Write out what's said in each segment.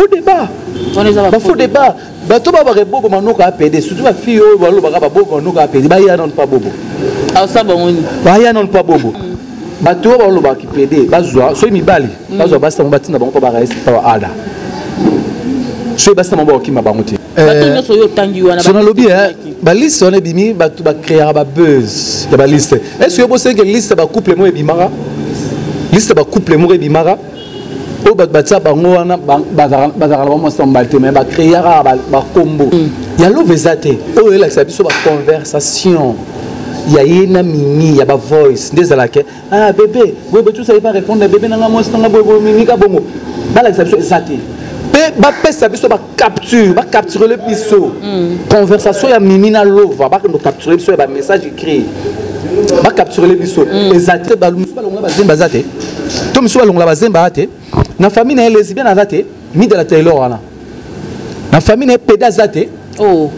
faux débat. Faux débat. Bato ba bobo manoka PD surtout ba fille o ba lo ba bobo manoka PD ba ya non pas bobo. Ah ça bon on. Ba ya non pas bobo. Bato ba lo ba ki PD ba zwa so mi bali. Ba zwa ba sa mbati na bango ba reste pa ada. So ba sa mbo ki mabangote. Bato no so yo tangi wana. So na lobby ba liste on ebimi bato ba créer ba buzz. Ya ba liste. Est-ce que vous pensez que liste ba couple mo ebimara? Liste ba couple mo ebimara? O batsa bango wana bazakala ba mosamba te mais ba créer ba combo ya lo vezate o ela sabiso ba conversation ya yena mini ya ba voice ndezala ke ah bébé bébé tout ça il va répondre bébé nanga mo stanga bobo mini ka bongo bala sabiso ezate pe ba pesa biso ba capturer le biso conversation ya mini na lova ba ko capturer biso ba message écrit ba capturer le biso ezate ba lumu ba longa ba zemba zate to miso ba longa ba zemba ate na famille est lesbienne à zate mi de la Taylor ana na famille est péda zate oh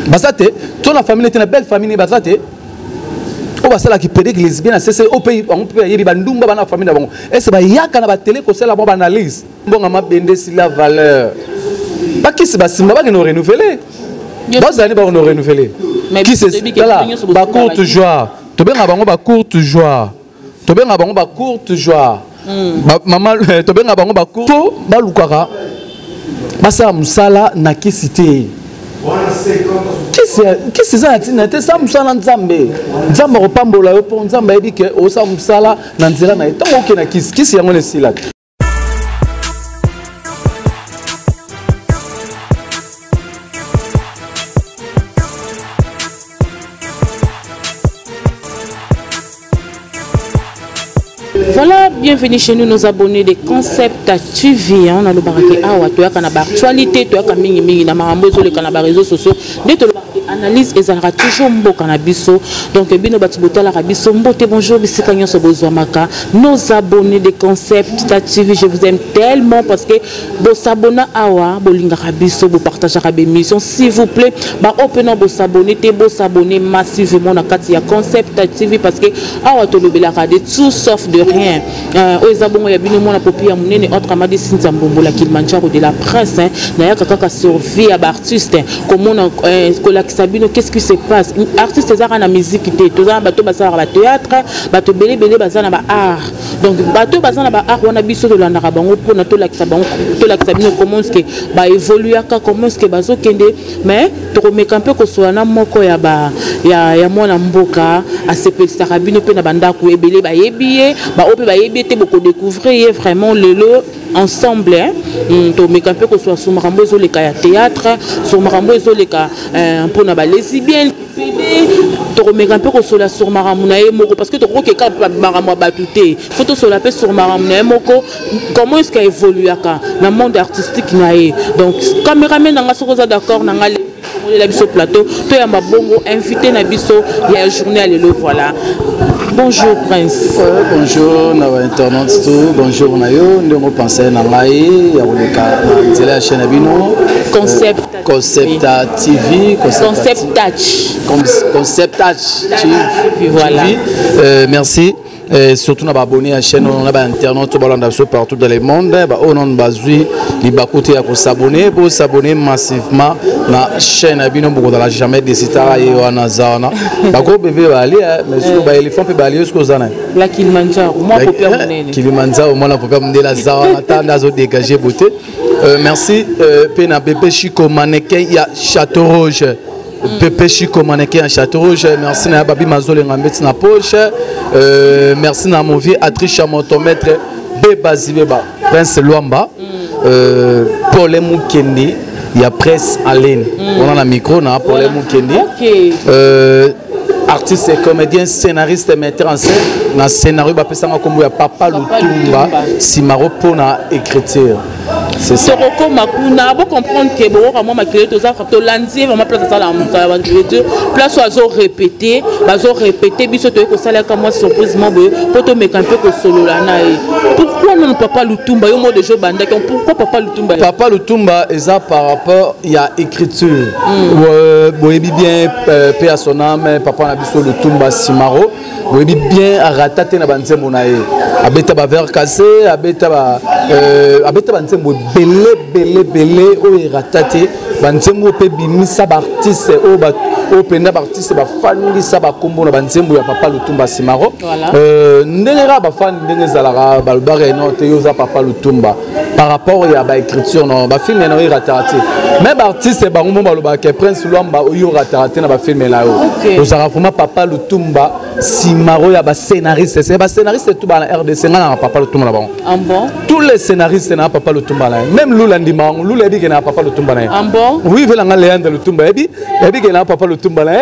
bazate to la famille est une belle famille bazate o basala ki pédé lesbienne c'est au pays on peut y bandumba bana famille na bango et c'est ba yaka na ba télé ko sala ba analyse mbonga mabende si la valeur pas qui c'est ba simba ba no renouveler bazali ba no renouveler qui c'est là ba courte joie to benga bango ba courte joie to benga bango ba courte joie maman to benga bango bakuto balukaka basa musala na kisite kisi za tina te sa musala nzambe nzambe ko pambola yo po nzambe ebike o sa musala na nzela na etango ke na kisi yango le sila. Voilà, bienvenue chez nous, nos abonnés de Concept TV. On a le baraké awa, tu as kana actualité, tu as kana mingi na marambozo le kana réseaux sociaux. Dès que analyse et ça toujours mbo canabiso. Donc bino batibota la rabiso mbote bonjour bisikanya sobozwamaka. Nos abonnés de Concept TV, je vous aime tellement parce que bo s'abonna awa, bo linga rabiso, bo partager la émission s'il vous plaît. Ba open bo s'abonner, te bo s'abonner massivement na kati ya Concept TV parce que awa to le bela de tout sauf de rien. Oezabongo ya bino mona popi ya munene entre amadi sinza mbombo la Kilimanjaro de la presse na ya kaka survie à artiste comment on Sabino, qu'est-ce qui se passe? Artiste ezara na musique te, tozana bato basala ba théâtre, bato belé basana ba art. Donc bato basana ba art wana biso to landa ka bango pona to la kisabango, to la kisabino comment est-ce que ba évoluer ka comment est-ce que bazo kende mais to remeka un peu ko soana moko ya ba ya mona mboka a sepelisa rabino pe na banda ku ebele ba yebiye, ba ope ba yebiye te boko découvrir vraiment lelo ensemble to meka un peu ko soa sur marambo zo le ka ya théâtre, sur marambo zo le ka pour na ba lesbienne to remeka un peu ko sola sur marambo na moko parce que to ko ke ka marambo ba tuté photo sur la paix sur marambo na moko comment est-ce qu'il évolue aka na monde artistique na e donc caméraman na soko za d'accord na ngale la biso plateau to ya mabongo invité na biso ya journée lelo voilà. Bonjour Prince. Bonjour na internautes tout. Bonjour nayo ndongo penser na ngai ya koleka na télé la chaîne bino Concept TV Concept TV voilà. Merci. Surtout na abonné à la chaîne on a ba internautes partout dans le monde ba on bazui li ba côté ya ko s'abonner pour s'abonner massivement na chaîne abino beaucoup dans la jamais décida et on a zana ba ko bébé ba ali mais surtout ba éléphant pe ba ali jusqu'aux zana la Kilimanjaro moi popia munene Kilimanjaro moi la popia munene la zana tanda zo dégager beauté merci pena bébé Chico mannequin ya Château Rouge Pépé Chico mannequin à Château Rouge. Merci à Babi Mazole Ngambet na poche. Merci à mon vieux Atricha motomètre Beba Zibeba Prince Luamba. Paul Moukendi. Il y a presse en ligne. On a la micro na Paul Moukendi. Artiste et comédien, scénariste et metteur en scène. Dans le scénario, il y a Papa Lutumba Simaro pour l'écriture. C'est ça. Soroko Makuna, vous comprendre que bon, moi ma créé tout ça, quand lundi, vraiment place ça la place oiseau répété, biso to ko sala comme moi surprisement pour te mettre un peu que solo là na. Pourquoi non Papa Lutumba, yo mot de jeu banda, pourquoi Papa Lutumba? Papa Lutumba est ça par rapport il y a écriture. Boyebi bien paix à son âme, Papa na biso Lutumba Simaro, boyebi bien à ratater na banzembo na e. Abeta ba verre cassé, abeta ba abeta banzembo belé o ratate banzembo pe bimisa ba artiste o penda ba artiste ba fandi sa ba kombo na banzembo ya Papa Lutumba Simaro ndengera ba fan ndengezala ba lubare no te yoza Papa Lutumba par rapport ya ba écriture no ba film na o ratate même artiste ba ngomba lo ba ke Prince Luamba o yo ratate na ba film la o osara vraiment Papa Lutumba Simaro ya ba scénariste c'est ba scénariste tout ba na RDC na Papa Lutumba la bon tous les scénaristes na Papa Lutumba la même Lula Ndimang Lula bi ke na Papa Lutumba la oui vela nga Léandre Lutumba ebi ke na Papa Lutumba la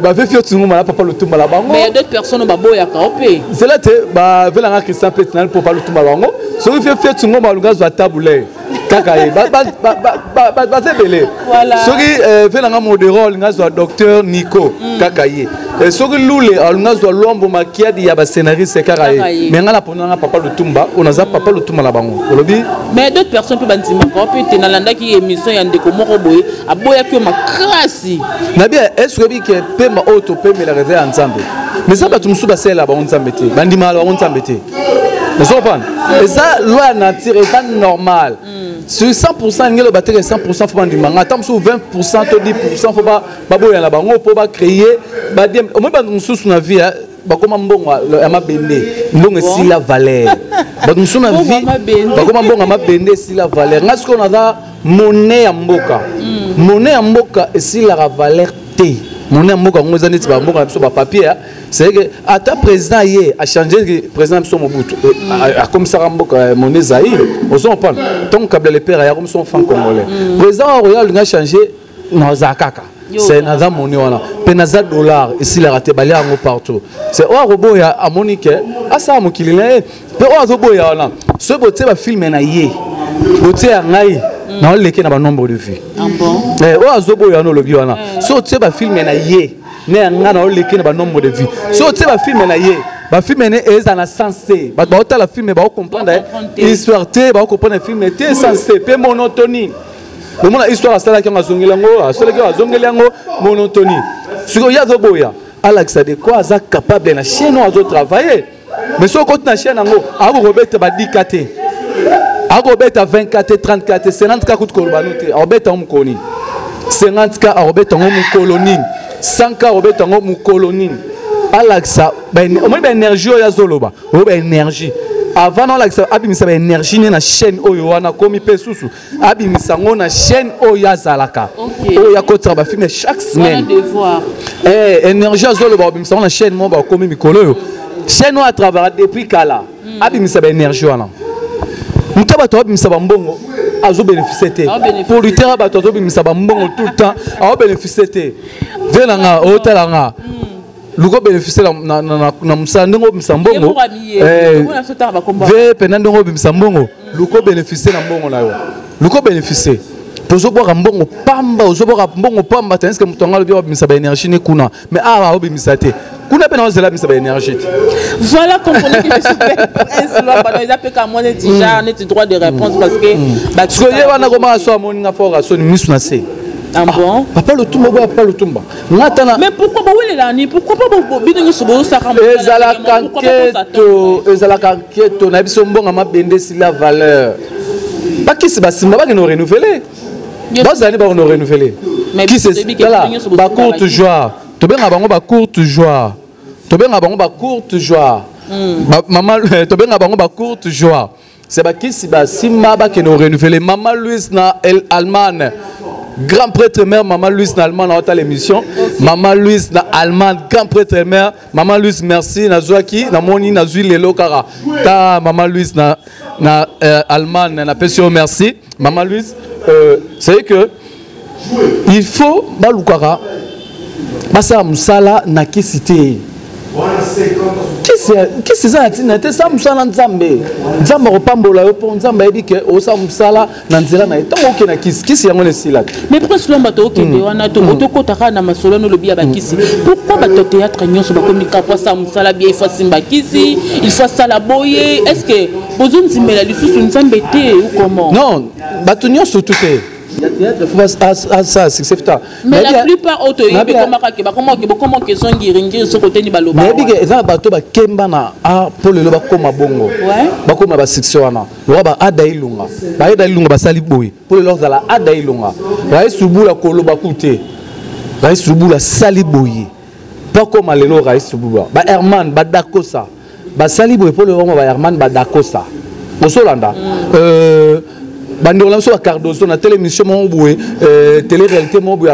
ba fait fiot ngoma na Papa Lutumba la bango mais il y a d'autres personnes ba boya ka opé c'est là te ba vela nga Christian Petinal pour Papa Lutumba bango so fait fiot ngoma lunga zo tabule kaka e ba se belé soki vela nga modérol nga zo docteur Nico kaka ye soki lule lunga zo lombo makiadi ya ba scénariste kaka ye mais nga na pona nga Papa Lutumba on a za Papa Lutumba la bango olobi mais d'autres personnes peut bantima ka opé te na landa ki émission ya ndeko moko boye aboya ki makrasi na bien est-ce que pema auto pema la réveil ensemble mais ça ba tumsu ba sela ba onzambe te bandima la onzambe te vous comprenez et ça loi nature est pas normal sur 100% ngelo ba 100% faut bandima attends sur 20% to 10% faut ba boya la bango pour ba créer ba dem au moins ba tumsu na vie ba koma mbongo ya mabende mbongo si la valeur ba tumsu na vie ba koma mbongo ya mabende si la valeur ngasko na za monnaie ya mboka monnaie ya mboka si la valeur te monnaie ya mboka ngoza neti ba mboka biso ba papier c'est que ata président hier a changé président biso Mobutu a comme ça mboka monnaie Zaïre on parle tant câble les pères ya comme son fan congolais président royal nga changé na zakaka c'est naza monnaie wana pe naza dollar ici la raté balia ngo partout c'est o roboya a monique asa mokili na pe o azoboya wana ce boté ba film na ye boté ya ngai na oleke na ba nombre de vues o azoboya no lobi wana so te ba film na ye ne nga na oleke na ba nombre de vues so te ba film na ye ba film ne eza na sensé ba ota la film ba comprendre histoire te ba comprendre film te sensé pe monotonie le monde histoire asala ki ngazongela ngo asala ki azongela ngo monotonie siko ya zoboya Alexa de quoi za capable na chaîne ozo travailler mais so côté na chaîne ngo ako robeta ba dikate ako beta 24 34 50 coûte kolbanute obeta mukoni 50 obeta mukoloni 100 obeta mukoloni Alexa ben au moins énergie ya zoloba o ben énergie avant non Alexa abimisa ba énergie na chaîne oyo wana komi pe susu abimisa ngo na chaîne oyo zalaka oyo ya kotra ba filmer chaque semaine énergie ya zoloba abimisa na chaîne mo ba komi mikolo yo chaîne o à travers depuis kala abimisa ba énergie wana mutaba to bimisa ba mbongo azo bénéficier te pour lutter ba to bimisa ba mbongo tout le temps a bénéficier te venanga o talanga luko bénéficier na musa ndongo bimisa mbongo ve pena ndongo bimisa mbongo luko bénéficier na mbongo na yo luko bénéficier pozo boka mbongo pamba ozo boka mbongo pamba tandis que mutonga lobi bimisa ba énergie ne kuna mais a o bimisa te kuna pe na zela bimisa ba énergie voilà comprenez que je suis Prince Luamba ils appellent comme moi déjà on est droit de réponse parce que parce que ye wana koma so amoni nga fora so ni misu na se ah bon Papa Lutumba Papa Lutumba ngatana mais pourquoi ba wele la ni pourquoi pas bidongo so bo saka ezala kanketo na biso mbonga mabende si la valeur pas qui se basimba ba no renouveler bazali ba no renouveler qui se ba courte joie to benga bango ba courte joie to benga bango ba courte joie maman to benga bango ba courte joie c'est ba qui se basimba ba que no renouveler maman Louise na Allemagne grand prêtre mère maman Louise na Allemagne na l'émission maman Louise na Allemagne grand prêtre mère maman Louise merci na zoaki na moni na zui lelo kara ta maman Louise na Allemagne na pesio merci maman Louise c'est que il faut balukara basa musala na kisité qui c'est ça tu ça musala nzambe nzambe opambola yo po nzambe ebike o sa musala na nzela na etango ke na kisi yango le sila mais Prince Luamba to okende wana to otokota na masolo no lobi ya bakisi pourquoi bato théâtre nyonso bakomika po sa musala bien il faut simba kisi il faut ça la boye est-ce que bozo nzimela lisusu nzambe te ou comment non bato nyonso tout te ça c'est ça. Mais la plupart auto comment que sont giringi ce côté ni baloba. Mais biga eza bato ba kemba na pour le loba koma bongo. Ba koma ba section wana. Loba ada ilunga. Ba ada ilunga ba sali boy. Pour le loba la ada ilunga. Ba subula koloba kute. Ba subula sali boy. Pas comme lelo ba subula. Ba Herman ba dakosa. Ba sali boy pour le loba ba Herman ba dakosa. Bosolanda. Bandolando sur Cardozo na télémission mon boué télé-réalité mon boué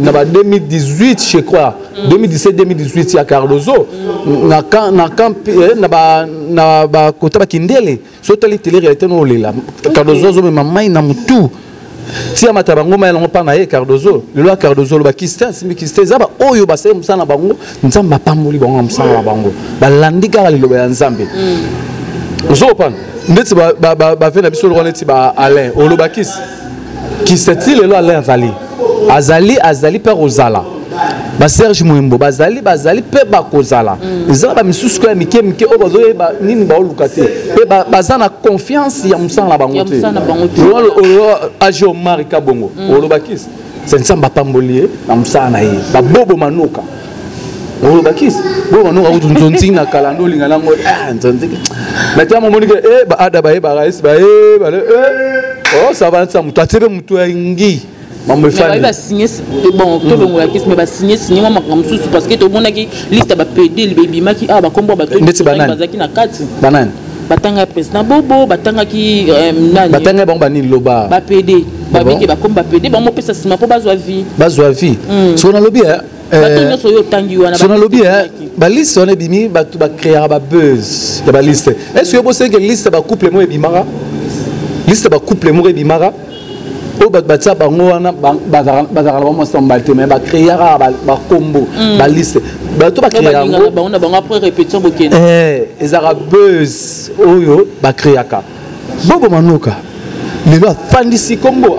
na 2018 je crois 2017 2018 ya Cardozo na ba kota ba kindele so télé-réalité no lela Cardozo zo mamai na mutu si amata bango ma longo pa na ye Cardozo le loi Cardozo lo ba Kistin simi Kistin za ba oyo ba se musana bango nzamba pamboli bango musana bango ba landika le lo ba nzambe zo pan ndeti ba fait na biso le neti ba Alain olobakis qui c'est-il le Alain azali per ozala ba Serge Mwembo bazali pe ba kozala ezala ba misusu ko ya mike o bazo ba nini ba olukate pe bazana confiance ya musana bango te ajo marika bongo olobakis c'est nsamba pambolier na musana ye ba bobo manuka olobakis bobo manuka utunzonzi na kalando linga nango nzonzi maintenant mon monique ba ada ba rais ba oh ça va ça mutu atebe mutu ingi mambo fani ba signer bon to bongo la kis mais ba signer moi makamsusu parce que to monaki liste ba PD le baby maki ba kombo ba to bazaki na kati banane batanga président bobo batanga ki nani batanga bon bani loba ba PD ba biki ba komba PD ba mo pesa sima po bazwa vie so na lobby bato so yo tangi wana so na lobby ba liste on ebimi bato ba créer ba buzz ya ba liste est-ce que vous pensez que liste ba couple mo ebimara liste ba couple mo ebimara o ba batsa bango wana bazara ba mo sambalte mais ba créer ba combo ba liste bato ba créer bango après répétition bokene ezara buzz oyo ba créer ka bobo manuka lelo afandisi kombo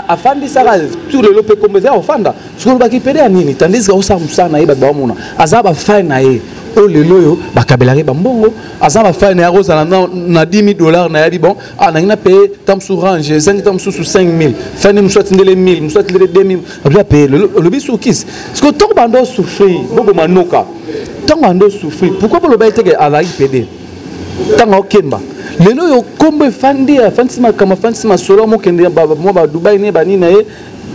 afandisaka tout lelo pe kombo eza ofanda sikoyo bakipede ya nini tandis ka osala mosala na ye bato bamona aza bafai na ye oyo lelo oyo bakabelaki bambongo aza bafai na ye akozala na 10 000 $, na yabi bon nangi na paye ta mosusu range ezangi ta mosusu 5 000 fani mosusu atindele 1000 mosusu atindele 2000 aza paye olobi sukisi sikoyo ntango bando osouffrir bobo manuka ntango bando osouffrir pourquoi boloba eteke azalaki pede ntango okemba lelo yo kombo efandi afandisima kama afandisima solo mokende mo ba Dubai ne bani na ye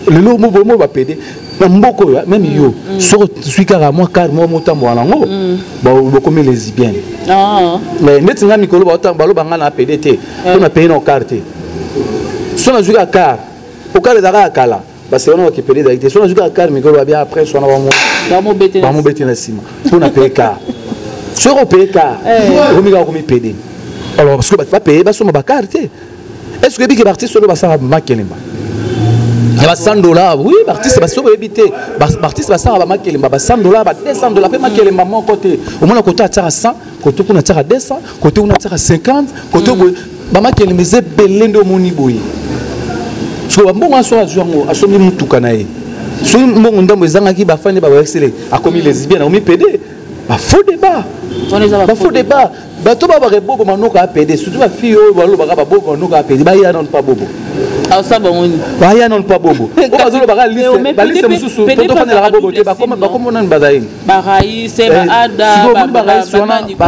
lelo mo ba pede na mboko yo même yo so suikara mo car mo motambo wanango ba bokomi lesbienne mais neti nga mikolo ba balo banga na pede te to na paye no carte so na zuka car o car da kala ba se ona ki pede da ite so na zuka car mikolo ba bien après so na ba mo beti na sima pour na paye car so ko paye car o mi ga ko mi pede. Alors, parce que tu vas payer, tu vas carte. Est-ce que les artistes sont là makelemba? Il y a $100, oui, l'artiste va sauver éviter. L'artiste va sauver makelemba, $100, $200, paye makelemba mon côté. Au moins, côté à 100, côté on a 200, côté on a 50, côté on a makelemba c'est belendo moni boy. Parce que bon, on soit à son mutu kanae. Si on ndambo ezangaki ba fani ba excellent, a commis lesbienne, on mi pédé. Ba faux débat. Ba faux débat. Bato ba ba bobo manuka apede surtout ba fille o balo ba bobo manuka apede ba ya non pas bobo ah ça ba ngoni ba ya non pas bobo o bazolo ba liste mususu to fana la bobo te ba comme nan bazaïn ba raïs ba ada ba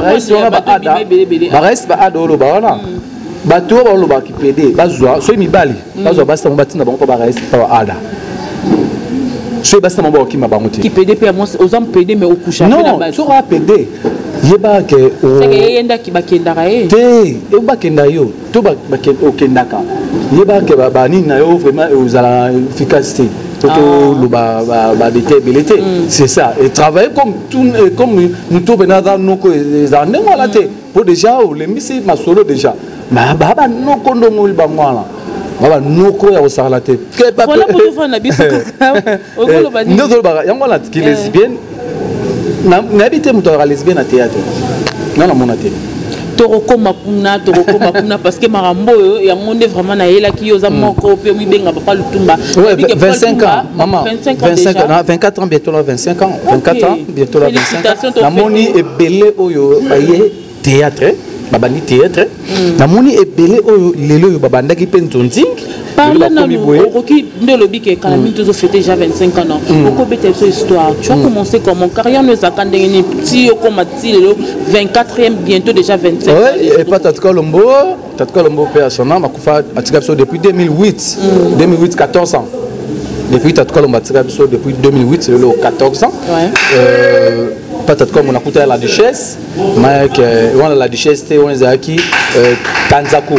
raïs ba ada lo ba wana bato ba lo ba ki pede ba zwa so mi bali ba zwa ba sa mbatina ba ko ba raïs ba ada so ba sa mbo ki mabangote ki pede pe moi aux hommes pede mais au coucher non so ra pede yeba ke o yenda ki bakendaka ye te e bakenda yo to bakendaka yeba ke ba nini na yo vraiment uzala efficacité to lo ba détabilité c'est ça et travailler comme tout comme nous to benada noko ezande ngala te pour déjà le misi masolo déjà ma baba noko ndongoli ba mwana baba noko ya osala te voilà pour tout faire na biso okolo ba nini ndo ba yango la ki lesbienne n'habitez muto à lesbienne à théâtre non la mon athée toroko makuna parce que marambo ya monde vraiment na yela ki yoza moko pe mi benga papa lutumba 25 ans maman 24 ans bientôt 25 ans 24 ans bientôt 25 ans la moni est belé oyo baye théâtre babandi théâtre namoni ebele oyo lelo yo babandaki pe ntonting parle na okoki nde olobi ke kala mingi tozofete déjà 25 ans okobeta biso histoire tu as commencé comment carrière no ezalaka ndenge nini ti okoma ti lelo 24e bientôt déjà 25 et pas Tatuka Lombo mpe ya sona makufa atika biso depuis 2008 14 ans depuis Tatuka Lombo atika biso depuis 2008 lelo 14 ans peut-être comme on a écouté la duchesse mais on a la duchesse on est aquí Kanzaku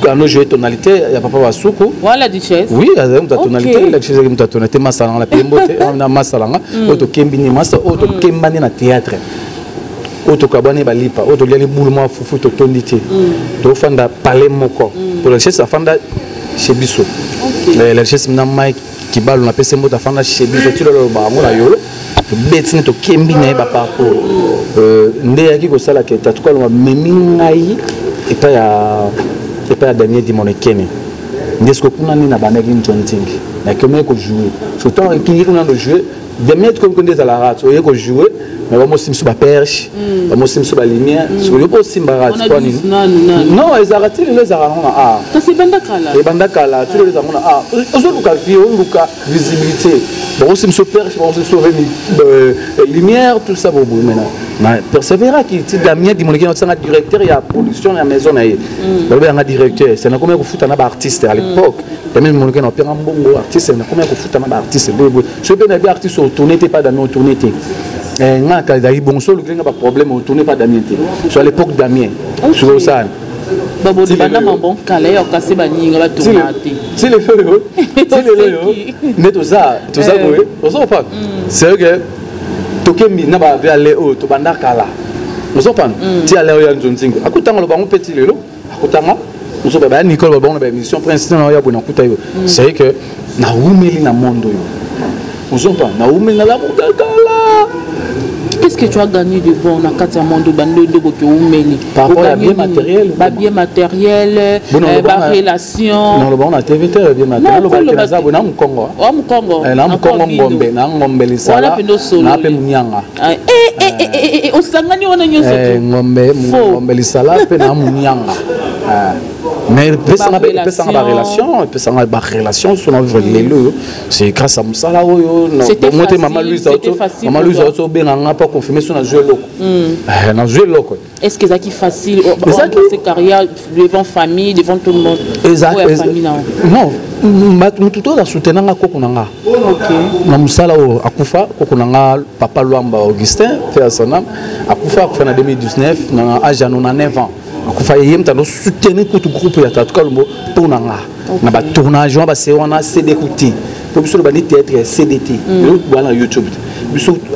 quand on joue tonalité il y a papa Wasuku voilà duchesse oui il y a une tonalité la duchesse une tonalité masalanga la pembote on a masalanga auto kembini masa auto kembani na théâtre auto kabane balipa auto liali bouluma fufu to tondité to fanda palais moko pour la duchesse fanda chez biso la duchesse na mai kibalo na pese mota fanda chez biso tilo ba mona yolo betini to kembi na ba parcours nde yaki ko sala ke Tatuka Lombo memi ngai et pas ya Daniel Dimonekene ndesko kuna ni na bandaki ntonting na kemé ko jouer surtout qui kuna de jouer des mètres comme qu'on dit à la radio il ko jouer mais va mosim sur ba perche va mosim sur ba lumière sur yo ko simba radio quoi ni non ezarati les arangona ah ça c'est bandakala et bandakala tu les arangona ah ozoluka vie oluka visibilité bon sim sur perche bon sur lumière tout ça bon maintenant mais persévéra qui ti Damien Dimonekene notre directeur il y a production la maison na un directeur c'est na combien ko futa na ba artiste à l'époque Damien Dimonekene opéra mbongo artiste na combien ko futa na ba artiste je peux bien artiste au tourner pas dans nos tourner nga ka dai bon solo que pas problème au tourner pas Damien sur à l'époque Damien sur ça babo di bana mambo kala yo kasi baninga ba tomate si le feu mais tout ça oui on pas c'est que tokembi na ba aller au to banda kala on pas ti aller yo nzonzingo akutanga lo bango petit lelo akutanga on ba Nicole ba ba émission principale ya bona kutayo c'est que na umeli na mondo yo on pas na umeli na la kala. Qu'est-ce que tu as gagné de bon dans Katia Mondo Bando de Bokyo Oumeli? Par rapport à bien matériel. Bien matériel, relation. Non, le bon à TVT, bien matériel. Le bon à TVT, on a un Congo. On a un Congo. On a un Congo Ngombe, on a un Ngombe Lissala. On a un peu Mounyanga. On s'en gagne, on a un Ngombe Lissala, on a un Mounyanga. Mais ça a une relation sur notre vie. C'est grâce à ça là. C'était facile. Maman Louise a aussi bien pas confirmé sur un jeu local. Est-ce que c'est facile ces carrières devant famille, devant tout le monde? Non, nous tout dans soutenir na kokunanga. OK. Na musala o akufa kokunanga papa Luamba Augustin fait son âme akufa en 2019 na âge de 9 ans. Akufa yem ta no soutenir tout groupe ya Tatuka Lombo pour nanga. Na ba tournage ba c'est on a CD écouté. Pour sur le bani théâtre CDT. Voilà YouTube.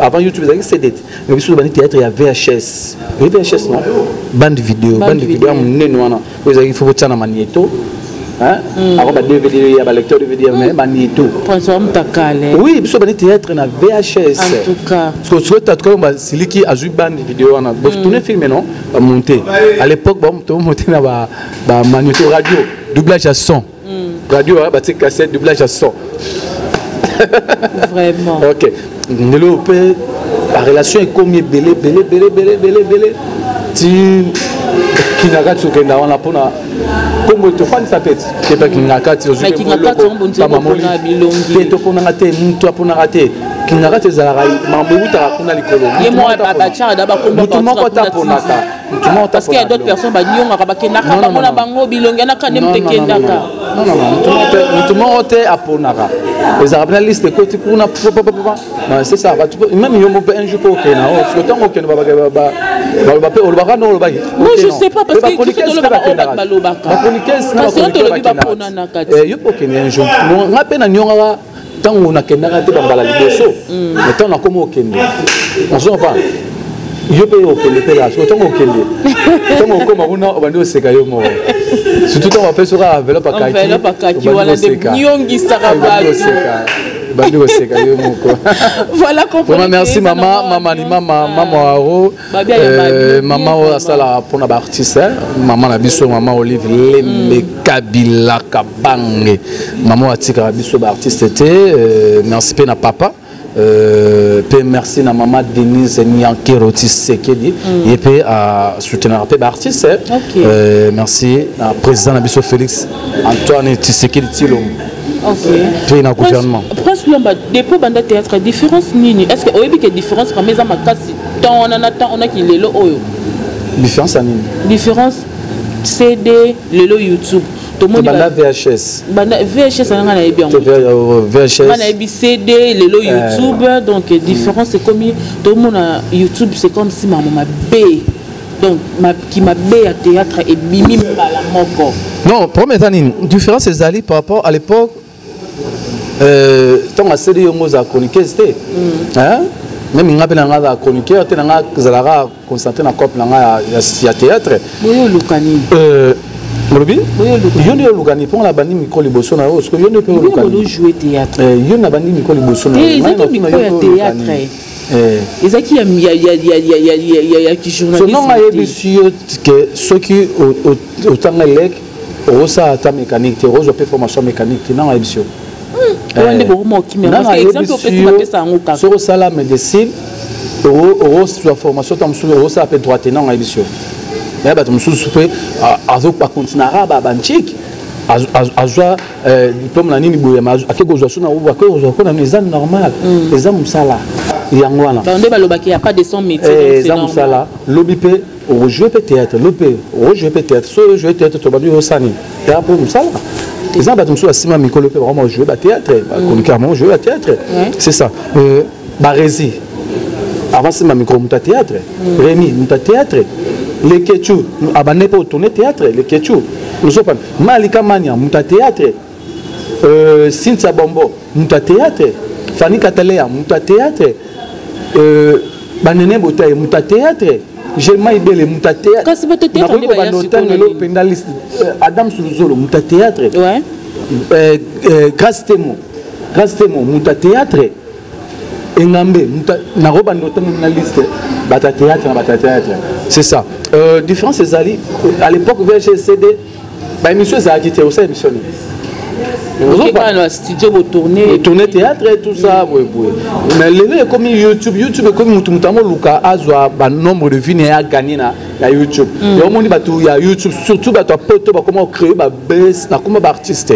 Avant YouTube il y avait CDT. Mais sur le bani théâtre il y a VHS. VHS non. Bande vidéo am neno wana. Il faut que tu na magnéto. Hein? Avant ba DVD il y a ba lecteur DVD mais magnéto. François Mtakale. Oui, sur le bani théâtre na VHS. En tout cas. Parce que sur Tatuka Lombo c'est qui a joué bande vidéo wana. Donc tourner film non, ba monter. À l'époque bon to monter na ba magnéto radio, doublage à son. Radio bah c'est cassette doublage à son. Vraiment. OK. La relation est comme belé. Tu qui n'a pas de souke na wana pona. Comme tu fais sa tête. C'est pas qui n'a pas de souke. Mais qui n'a pas de souke na bilongi. Tu pona raté, tu pona raté. Qui n'a pas de zara mambu ta kuna likolo. Et moi baba cha d'aba komba parce qu'il y a d'autres personnes ba nyonga ba kenaka ba mona bango bilongi na kanem tekendaka. Non, tout le monde est à Ponara. Les Arabes, la liste, c'est ça. Même si on peut un jour pour Kenya, le temps qu'on non, je ne sais pas parce que tu sais que je peux au là, surtout au Kenya. Tant qu'on a on va nous sécher yo surtout on va faire sur la enveloppe à kaki. Voilà des nyongi saraba. Voilà vraiment merci maman maman sala pour na artiste maman na biso maman Olive Lembe Kabila Kabange maman atika biso ba artiste était merci pe na papa merci à maman Denise Nyankero Tshisekedi et puis à soutenir un peu l'artiste. Merci à président Nabiso Félix Antoine Tshisekedi Tshilombo. Puis dans le gouvernement. Prince Lomba, depuis banda théâtre, différence nini? Est-ce que vous avez une différence quand même à Makasi? On a qui est là. Différence à nini? Différence CD, le YouTube. Banda VHS. Banda VHS, on a bien. VHS. On a CD, le YouTube. Donc différence c'est comme tout le monde a YouTube, c'est comme si maman m'a bé. Donc qui m'a bé à théâtre et bimi la moko. Non, première année, différence c'est ali par rapport à l'époque. Tant à CD on a chroniqué c'était. Hein? Même il y a des chroniqueurs, il y a des gens qui concentrés dans le corps de théâtre. Oui, Lukani. Molobi? Il y a des gens qui ont la bande micro liboso na parce que il y a des gens qui jouer théâtre. Il y a des bande micro liboso na. Il y a des théâtre. Il y a qui journalistes. Non, il y a que ceux qui au temps élec, rosa ta mécanique, rosa pe formation mécanique, non il y a sur la médecine, la formation, ça peut droite non émission. Mais à continuer à bantique, à jouer diplôme la nini boya, à quelque chose na les âmes normales, les âmes sala. Il y a un il n'y a pas de son métier. Les âmes sala, l'obipé, au jeu peut-être, l'opé, au jeu peut-être, ce jeu peut-être, tu vas dire au sani. Et après, ça là. Les gens qui sont Mikolo peut vraiment jouer au théâtre, carrément jouer au théâtre. C'est ça. Barési. Avant c'est ma micro au théâtre. Rémi au théâtre. Les Ketchou, abandonné pour tourner théâtre. Les Ketchou. Nous sommes Malika Mania au théâtre. Cynthia Bombo au théâtre. Fanny Cataléa au théâtre. Banene Botaï au théâtre. J'ai mal aidé les théâtre. Quand c'est votre théâtre, Adam Souzolo, Mouta Théâtre. Grâce Témo, Mouta Théâtre. Engambe, Naroba Notam na liste, Bata Théâtre, Bata Théâtre. C'est ça. Différence c'est Ali. À l'époque, VHCD, monsieur Zaki était aussi émissionné. Vous avez studio pour tourner. Tourner théâtre et tout ça, oui. Mais les comme YouTube est comme Moutamou Luka Azwa, nombre de vues à gagner na YouTube. Et au monde il y a YouTube, surtout comment créer ma base, comment artiste.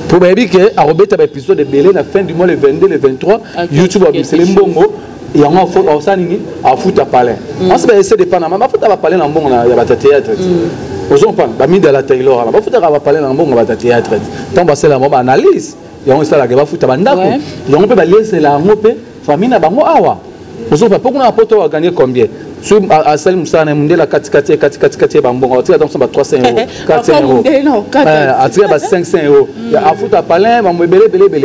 Pour me dire que à Robert a épisode de Belé la fin du mois le 22, le 23, YouTube a c'est les mbongo. Il y a un faux sanini à foutre à parler. On se essayer de Panama, ma foutre à parler dans bon il y a théâtre. Aux gens parlent, de la Taylor, on va foutre à parler dans bon théâtre. Tant que c'est la mauvaise analyse, il y a un stade qui va foutre à bandako. Il y a un peu de laisser la mope, famille n'a pas moi awa. Aux gens pourquoi on a pas à gagner combien? Sur à Salim Moussane, Mundela 4 bambon, on tire donc ça va 300 €, 400 €. À tirer 500 €. À foutre à parler, belé.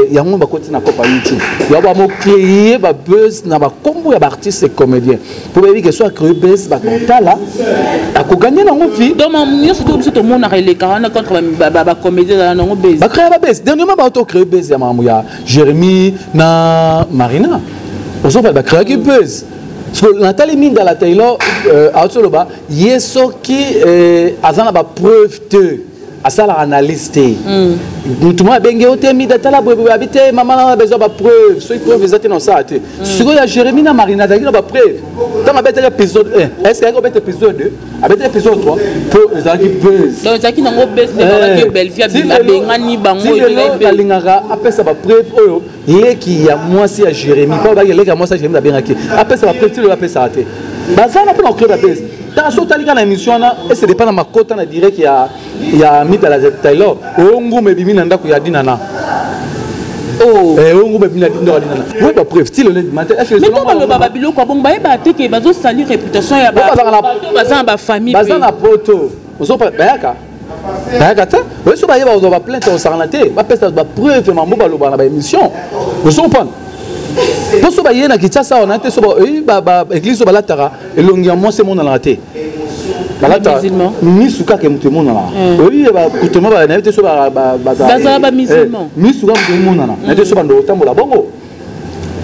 Il y a un monde qui na copa YouTube. Il y a un créer ba buzz na ba combo ya artiste et comédien. Pour dire que soit créer buzz ba là, à ko gagner dans vie. Donc moi surtout tout le monde a les carana contre ba comédien dans buzz. Ba créer ba buzz. Dernièrement ba auto créer buzz ya mamuya Jérémy na Marina. On s'en fait ba créer buzz. Parce que Nathalie Mine dans la Taylor, à Otsoloba, il y a ce qui a la preuve de ça la analyse. Tout le monde a bien mis dans la preuve, habiter, maman a besoin de preuve, soit preuve exacte dans ça. Si il y a Jérémy na Marina, il y a preuve. Quand on a l'épisode 1, est-ce qu'il y a l'épisode 2, avec l'épisode 3, pour les gens qui buzz. Donc, les gens qui n'ont pas buzz, mais belle vie, la lingara, après ça va preuve, les qui a moi si à Jérémy, pas les qui a moi si à Jérémy, après ça va preuve, tu l'as ça. Ça n'a pas créé la buzz. Dans la émission, et ce n'est pas dans ma côte, on dirait qu'il y a mis dans la Taylor. On me dit qu'il y a dinana. Oh, on me dit qu'il y a dinana. Oui, pas preuve. Si le mais comment le babilo quoi bon bah que bazo salir réputation ya ba famille. Bazan na poto. Ozo pa bayaka. Bayaka ta. Oui, so ba yeba ozo ba plainte au sarlanté. Ba pesa ba preuve mambo ba loba na ba émission. Ozo pa. Pour ce bayer na kitasa on a été sur église balatara et longièrement c'est mon dans la raté. Balatara ni suka ke mutumo na la. Oui ba kutumo ba na été sur ba musulman. Ni suka mutumo na la. Na été sur ba ndo tambola bongo.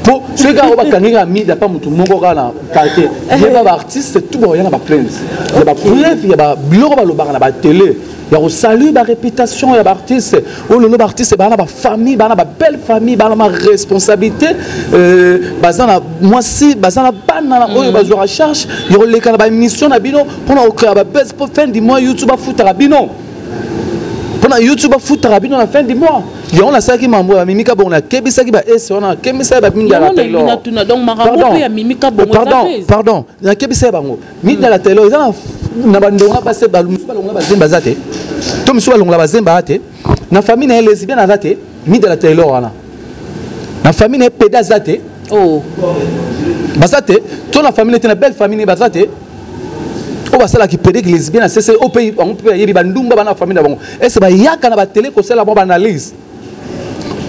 pour ceux qui ont mis d'abord tout le monde dans quartier il y a des artistes tout il y a pas plainte il y a pas plainte il y a pas blog dans la télé il y a salut la réputation il y a artistes oh le artiste c'est ba famille ba belle famille ba ma responsabilité bazana moi si bazana bana oh bazo recherche il y a les kana ba émission na bino pour créer ba buzz pour fin du mois YouTube a foutre bino pour YouTube a foutre bino la fin du mois il y a ça qui m'envoie mimika bon la kebisa qui ba et on a kebisa ba minga la télé donc marambo pe ya mimika bon pardon na kebisa ba ngo minga la télé na bandonga passer balumsu balonga bazemba zate to msu balonga bazemba ate na famille na lesbienne azate minga la télé wana na famille na peda zate oh bazate to na famille na belle famille bazate o basala ki pede lesbienne c'est au pays on peut yebi bandumba bana famille na bango et c'est ba yaka na ba télé ko sala ba analyse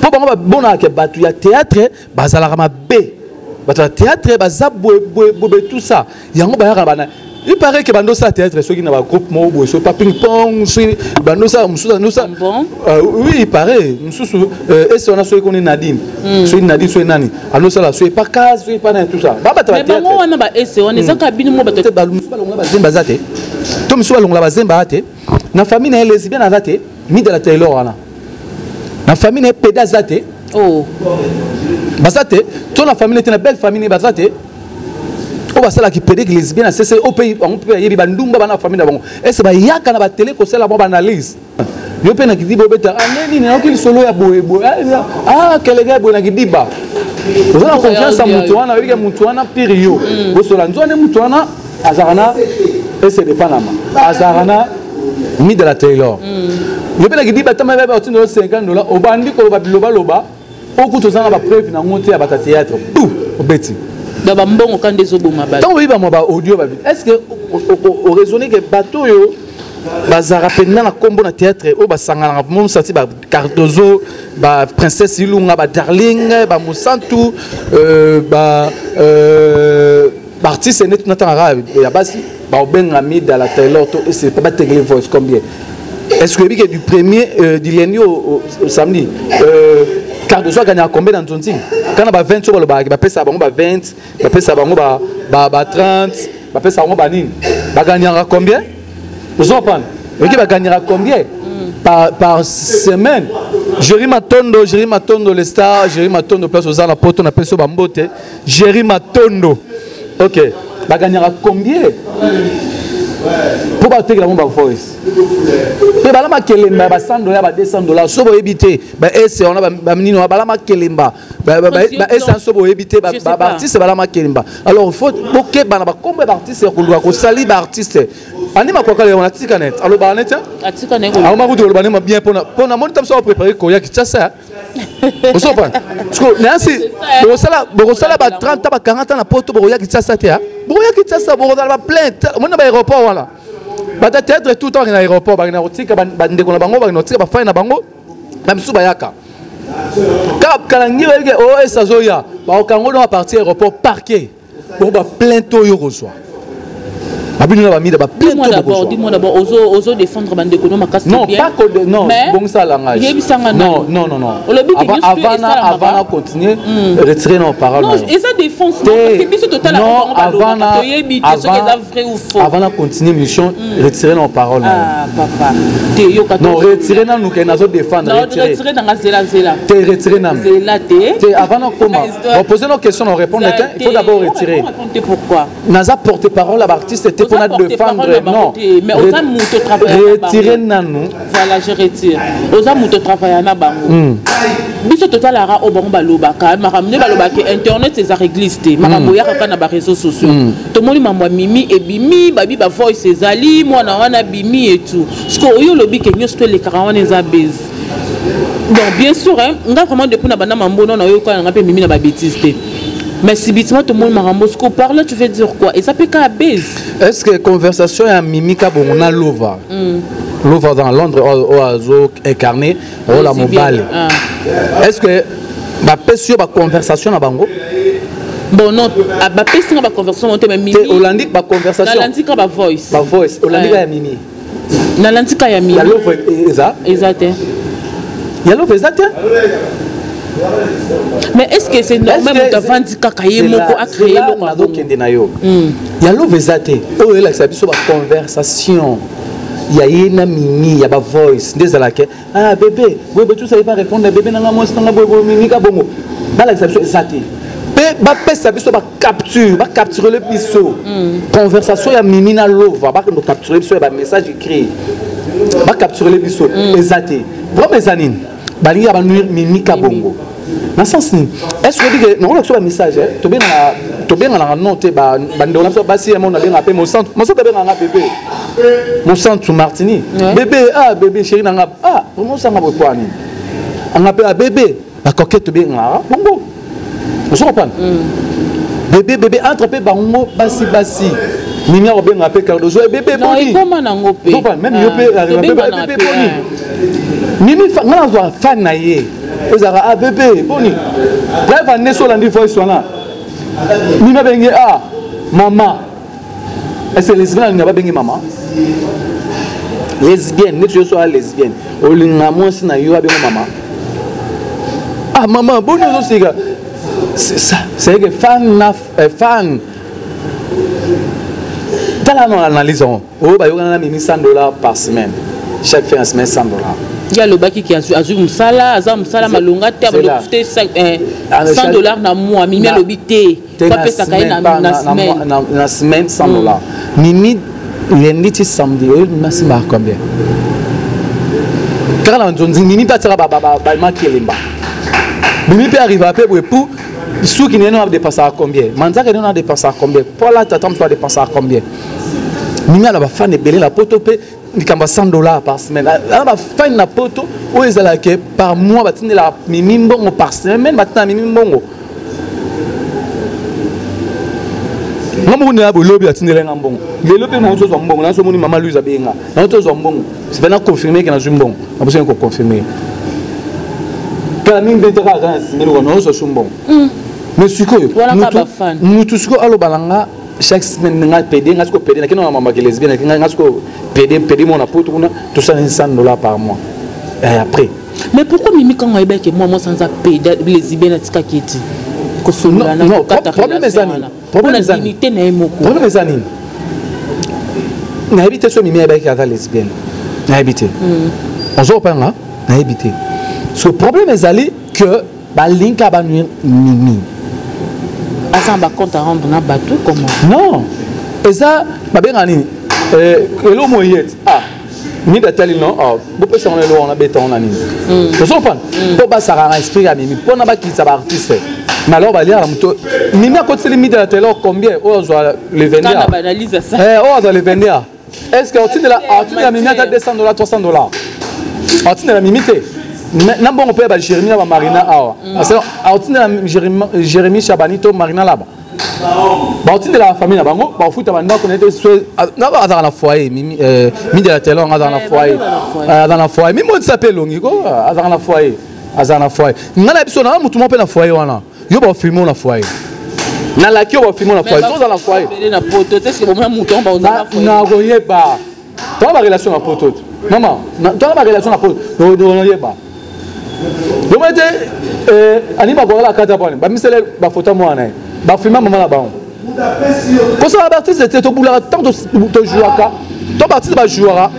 pour bango ba bona ke batu ya théâtre bazala ma b batu théâtre baza bobe tout ça yango ba yaka bana il paraît que bando ça théâtre ceux qui na ba groupe mo bo so pas ping pong bando ça bon oui il paraît et c'est on a ceux qu'on est Nadine ceux Nadine ceux nani alors ça là ceux pas case ceux pas tout ça ba batu théâtre mais bango wana ba ese on est kabine mo batu balumsu balonga bazemba zate to msu balonga bazemba ate na famille na lesbienne azate mi de la télé wana na famille na peda zate oh basate to na famille na belle famille basate o basala ki pede lesbienne c'est au pays on peut yebi bandumba bana famille na bango et c'est ba yaka na ba télé ko sala ba analyse yo pe na kidibo beta aneni na okili solo ya boye quel gars boye na kidiba vous avez confiance en mutuana avec mutuana période vous sola nzone mutuana azarana et c'est de Panama azarana mi de la Taylor yo pe na kidiba tama ba otino $50 au bandi ko ba loba au coup tozanga ba preuve na monter à bata théâtre tout au beti baba mbongo quand des oboma ba tant oui ba mo ba audio ba est-ce que au raisonner que bateau yo bazara penna na kombo na théâtre o basangana na mo sati ba Cardozo ba princesse Ilunga ba Darling ba Musantu ba artiste net natanga ya basi ba obenga mi dans la Taylor to et c'est pas télé voice combien est-ce que du premier du lundi au samedi Cardozo a gagné combien dans ton team quand on a 20 sur le bag ba pesa bango ba 20 ba pesa bango ba 30 ba pesa bango ba nini ba gagner combien vous comprenez qui va gagner combien par semaine Jerry Matondo les stars Jerry Matondo place aux ala poto na peso bambote Jerry Matondo OK va gagner combien pour battre la bombe voice et bala makelemba ba $100 ba $200 so bo ebité ba ese on a ba minino bala makelemba ba ese so bo ebité ba artiste bala makelemba alors il faut que bana ba kombe ba artiste ko lwa ko sali ba artiste ani makoka le on a tika net alors ba net atika net alors ma route le ba ma bien pona mon tam so préparer ko ya kitasa vous comprenez parce que nansi bo sala ba 30 ba 40 na poto bo ya kitasa te ha bo ya kitasa bo dans ba plainte mon ba aéroport voilà ba théâtre tout temps na aéroport ba na rotika ba ndeko na bango ba na rotika ba fa na bango même sous ba yaka kap kalangi weke o esazoya ba okango na partir aéroport parquet bo ba plainte yo reçoit dis-moi d'abord, oso défendre bande kono makasi non, bien. Pas que non, bon ça langage. Non. Avant de continuer, retirer nos paroles. Non, et ça défense parce que biso total avant de continuer mission, retirer nos paroles. Ah papa. Non, retirer na nous que nous défendre. Non, retirer dans zela. Retirer na. Zela té. Avant de comment poser nos questions, on répond. Il faut d'abord retirer. Pourquoi? N'a porté parole à l'artiste pour nous défendre. Non, mais on a muto travailler. Retirer nanou. Voilà, je retire. On a muto travailler na bango. Biso total ara o bango balobaka, makamne balobaka internet c'est régliste. Makambo ya kaka na ba réseaux sociaux. To moni mamwa mimi et bimi, babi ba voice ezali, mwana wana bimi et tout. Parce que oyo lobi ke nyosto le karawana za base. Donc bien sûr, on a vraiment depuis na bana mambo non oyo ko na pe mimi na ba bêtise. Mais si bitima tout le monde m'a Moscou parle, tu veux dire quoi? Et ça peut qu'à base. Est-ce que conversation est à Mimika bon on a Lova. Lova dans Londres au Azo incarné au la mobile. Est-ce que ba pesio ba conversation na bango? Bon non, ba pesio ba conversation on te même Mimi. Hollandique ba conversation. Hollandique ba voice. Ba voice. Hollandique ya Mimi. Hollandique ya Mimi. Ya Lova exact. Exact. Ya Lova exact. Mais est-ce que c'est normal d'avoir dit kakaye moko a créé le nado kende na yo ya lo vezate o ela sabi so ba conversation ya yena mini ya ba voice ndezala ke ah bébé bébé tout ça il va répondre bébé nanga moi nanga bobo mini ka bongo bala sabi so ezate pe ba pesa biso ba capturer le biso conversation ya mini na lova ba ko capturer biso ba message écrit ba capturer le biso ezate vraiment ezanine balingi ba nuire mini ka bongo na sens ni est-ce que dit non on a un message to bien na note ba ndo na ba si mon na bien appel mon centre bébé na bébé mon centre Martini bébé ah bébé chéri na ah comment ça m'a quoi ni on appelle bébé la coquette bien na bongo on se comprend bébé entre pe bango basi mimi a bien appel Cardozo bébé non il comment na ngopé même yo bébé boni mimi ngana zo fan na ye ezara ah bébé boni bref ne so landi voice wana mimi bengi ah maman est-ce lesbienne n'a pas bengi maman lesbienne ne tu sois lesbienne olinga mwasi na yo abengo maman ah maman boni zo siga c'est ça c'est que fan dans la analysons oh ba yo na mimi $100 par semaine chaque fin de semaine $100. Il y a le baki qui a azum sala malonga te ba coûter $100 na mois mimi lobité pas pesa kai na semaine $100 mimi lundi ti samedi merci mar combien quand on dit mimi pas tira ba makelemba mimi peut arriver après pour ceux qui n'ont pas dépassé à combien manza qui n'ont pas dépassé à combien pour la tatam soit dépassé à combien mimi ala ba fan belé la poto pe nikamba $100 par semaine ala ba fan na poto o ezala ke par mois batine la mimi mbongo par semaine batina mimi mbongo ngamu ne abo lobi atine lenga mbongo le lobi na zo mbongo na so moni mama Louise abenga na to zo mbongo c'est bien confirmer que na zo mbongo na besoin ko confirmer quand mimi betaka kana sinelo no so mbongo mais sikoyo mutu siko alo balanga chaque semaine nga PD nga siko PD na kino mama ke lesbienne nga siko PD mon apote kuna tout ça $100 par mois et après mais pourquoi mimi quand on est que moi sans PD lesbienne tika kiti ko solo na ko kata problème est limité na emoko problème est anine na habité so mimi avec la lesbienne na habité on se reprend là na habité ce problème est allé que ba linka ba nuire mimi asa ba compte à rendre na bateau comment non et ça ba bien ani elo moyet ah ni datali non ah bo pesa on a béton on a ni on se reprend pour ba ça esprit à mimi pour na ba qui ça ba artiste mais alors va lire mimi à côté limite de la télé combien on doit les vendre on analyse ça on doit les vendre est-ce que au-dessus de la mimi à $200 $300 au-dessus de la mimité na bon on peut ba Jérémy ba Marina awa parce que au-dessus de Jérémy Chabanito Marina là-bas ba au-dessus de la famille na bango ba futa ba ndako na na ba dans la foyer mimi de la télé on dans la foyer dans la foyer mimi on s'appelle longi ko dans la foyer azana foyer ngala biso na mutu mo pe na foyer wana yo ba filmer na foyer na la kio ba filmer na foyer dans la foyer na poto est-ce que bon mutu on ba on na foyer na goyeba toi ba relation na poto maman toi ba relation na poto no yeba donc anima bola kata bone ba misele ba photo mo na ba filmer maman la ba on ko ça artiste c'était to bula tant to jouaka to artiste ba jouera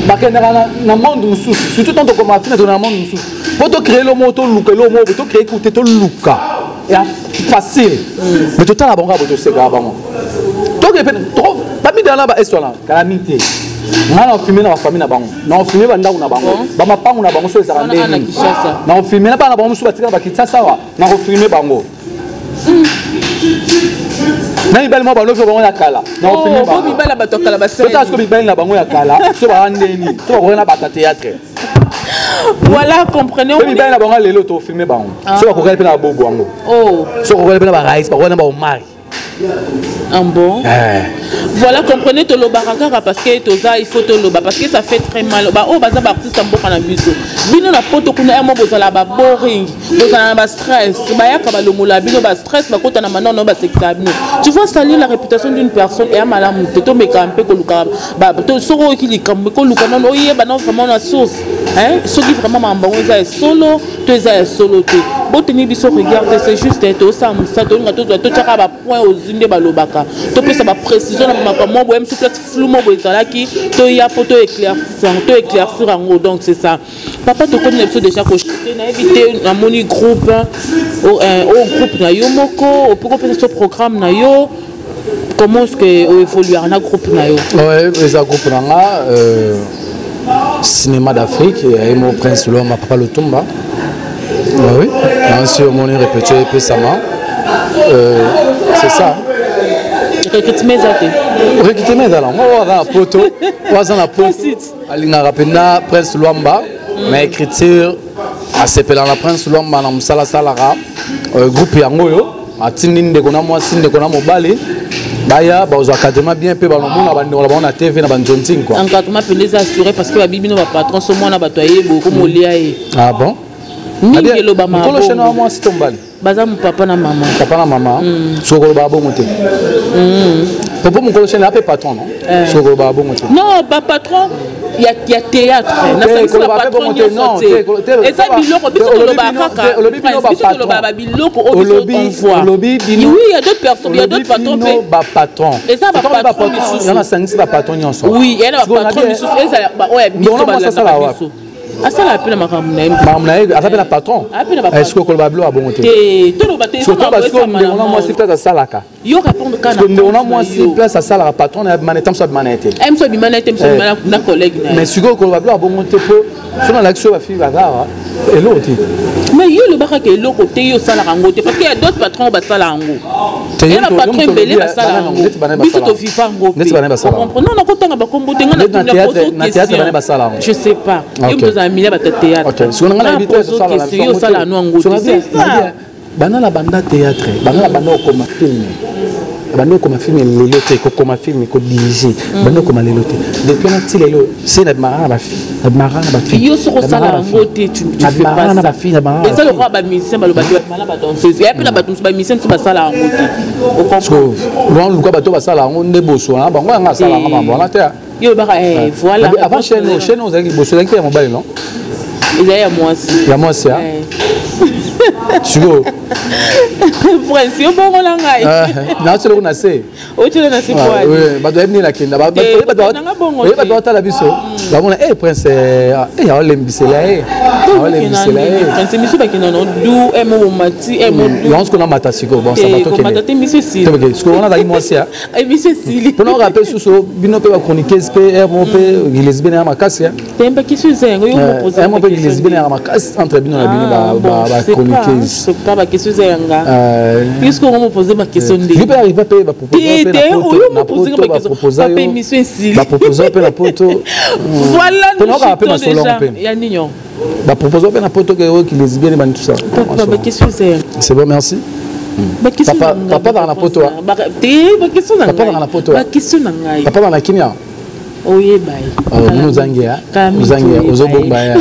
ba kenera na monde mususu surtout tant to comme artiste na monde mususu faut to créer le moto luka le mot to créer écouter to luka et facile mais tout la bonga to se ga ba mo to que trop ba mi dans la ba estola calamité na filmer na famille na bango na filmer ba ndako na bango ba mapangu na bango so ezaka ndeni na filmer na bana bango so batika ba kitasa wa na filmer bango na ibali mo ba no bango ya kala na filmer bango bo bibala bato kala ba c'est parce que bibali na bango ya kala so ba ndeni so ba na ba théâtre voilà comprenez on bibali na bango lelo to filmer bango so ba ko kala pe na bobo bango oh so ko kala pe na ba raïs ba ko na ba omari un bon voilà comprenez to lo barakara parce que toza il faut to lo parce que ça fait très mal ba oh baza ba artiste mboka na biso bino na poto kuna mo bozala ba boring bozala ba stress ba ya ka ba lomola bino ba stress ba kota na manano ba sekabino tu vois salir la réputation d'une personne et malamu to me camper ko luka ba to soko ki li kambe ko luka non oyeba non vraiment na source hein soki vraiment mambango za solo to eza solo te boteni biso regarde c'est juste to ça musa to nga to chaka ba point aux inde balobaka to pesa ba précision na makambo boyem sur place flou mo boezalaki to ya poto éclaircir en donc c'est ça papa to connait biso déjà ko na éviter na moni groupe au groupe na yo moko pour pesa ce programme na yo comment est-ce que évoluer na groupe na yo ouais les groupe na cinéma d'Afrique et mon prince Loma Papa Lutumba. Oui, on mon répété peu ça c'est ça. Recruter mes allants. Moi on a un poteau, on a un poteau. Alina rapena prince Luamba, mais écriture à s'appeler la prince Luamba na musala salara groupe yango yo, atindine de kona moi sinde kona mobali. Baya ba aux académies bien peu balon na TV na banjonting quoi. Encadrement peut les assurer parce que ba bibino ba patron so moi na batoyer beaucoup molia e. Ah bon? Ningi lo ba ma. Kolo chena moi si tombali. Baza mon papa na maman. Papa na maman. Soko ba bon monter. Papa mon kolo chena patron non? Soko ba bon monter. Non, pas patron. Il y a théâtre. Na ça patron non. Et ça biloko biso lo ba kaka. Biso lo ba biloko o biso on voit. Oui, il y a d'autres personnes, il y a d'autres patrons. Ba patron. Et ça ba patron. Il y en a 5 ba patron nyonso. Oui, il y a ba patron biso et ça ba ouais biso ba biso. Ah ça la peine Mamnaï appelle la patron. Est-ce que Kolbablo a bon monté? Surtout parce que on a moi si place à Salaka. Yo répondre quand on a moi si place à Salaka patron et manetam soit manette. Aime soit manette, aime soit na collègue. Mais si Kolbablo a bon monté pour selon l'action va faire bagarre et l'autre. Mais yo le baraka est l'autre côté yo Salaka ngote parce qu'il y a d'autres patrons ba Salaka ngo. Il y a patron belé ba Salaka ngo. Biso to vivant ngo. Non na kotanga ba kombo tenga na théâtre ba Salaka. Je sais pas. Mila ba théâtre. OK. Si on a invité ça là no ngo. Bana la banda théâtre, bana la banda comme film. Bana comme film lelo te ko comme film ko diriger. Bana comme lelo te. Depuis on a ti lelo, c'est na mara ba fi. Na mara ba fi. Yo so ça la ngo te tu fais pas ça. Na ba fi na mara. Et ça le roi ba musicien ba lo ba mala ba danseuse. Et puis la ba danseuse ba musicien so ba ça la ngo te. Au comprendre. Loin lu ko ba to ba ça la ngo ne boso na ba ngo nga ça la nga ba na te. Yo ba voilà. Avant chez nous avec boso là qui est mobile non? Il y a moi aussi. Il y a moi aussi. Tu vois. Prince, yo bongo la ngai. Na tselo na se. O tselo na se quoi? Oui, ba doit venir la kenda. Ba doit ta la biso. Ba mona prince ya olembisela olembisela Prince miso ba kina no du emo mati emo du. Yo on se connaît matasiko bon ça va toquer. Comment t'es miso si. Parce que on a moi aussi. Ai miso si. Pour nous rappeler sous bino pe ba chroniquer SP mo pe lesbienne à makasi. Temba ki su zengo yo mo poser. Mo pe lesbienne à makasi entre bino na bino ba chroniquer. C'est pas ba question zenga. Puisque on me poser ma question de. Je peux arriver à payer ma proposition. Ma proposition la poto. Voilà nous déjà. Il y a nignon. La proposition la poto qui les bien tout ça. Ma question c'est bon merci. Papa dans la poto. Ma question papa dans la poto. Ma question ngai. Papa dans la kimia. Oye bai. Nous zangia. Nous zangia. Ozobomba ya.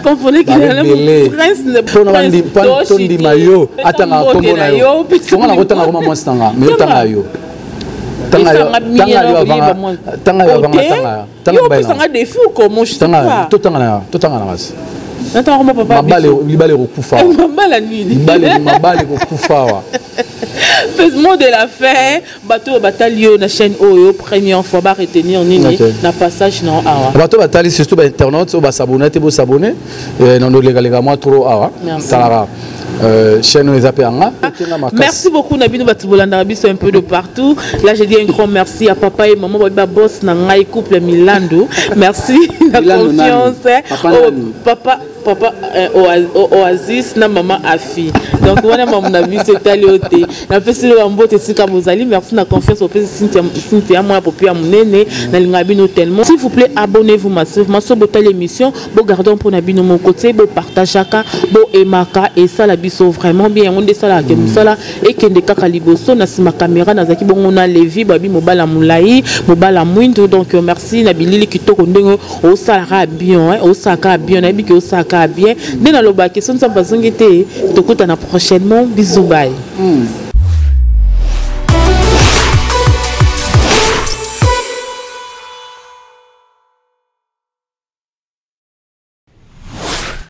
Quand vous voulez qu'il y ait un prince ne pas de maillot, attends, comme on a eu. On a autant à moi, c'est un mais autant à eu. Tant à des fous comme moi, je sais pas. Tout en a. Attends, mon papa. Libale au Koufa. Libale au Koufa. Mot de la fin, bateau bataillon na chaîne Oyo première fois va retenir nini na passage non awa. Bateau bataillon surtout internet on va s'abonner te s'abonner non nous légalement trop awa. Salara. Chaîne les appelanga. Merci beaucoup Nabino Batubolanda biso un peu de partout. Là je dis un grand merci à papa et maman ba boss na ngai couple Milando. Merci la confiance. Papa Oasis na maman Afi. Donc voilà maman na vie c'est talioté. Na fait le ambo te sika bozali merci na confiance au président Cynthia moi popia munene na lingabino tellement. S'il vous plaît abonnez-vous massivement sur votre émission. Bo gardons pour Nabino mon côté, bo partagaka, bo emaka et ça la biso vraiment bien on desala ke musala et kende kaka liboso na sima caméra na zaki bongo na levi babi mobala mulai mobala mwindo donc merci na bilili kitoko ndengo o sala bien o saka bien na biki o saka bien. Dès la loba question ça bazongete to kota na prochainement bisous bye.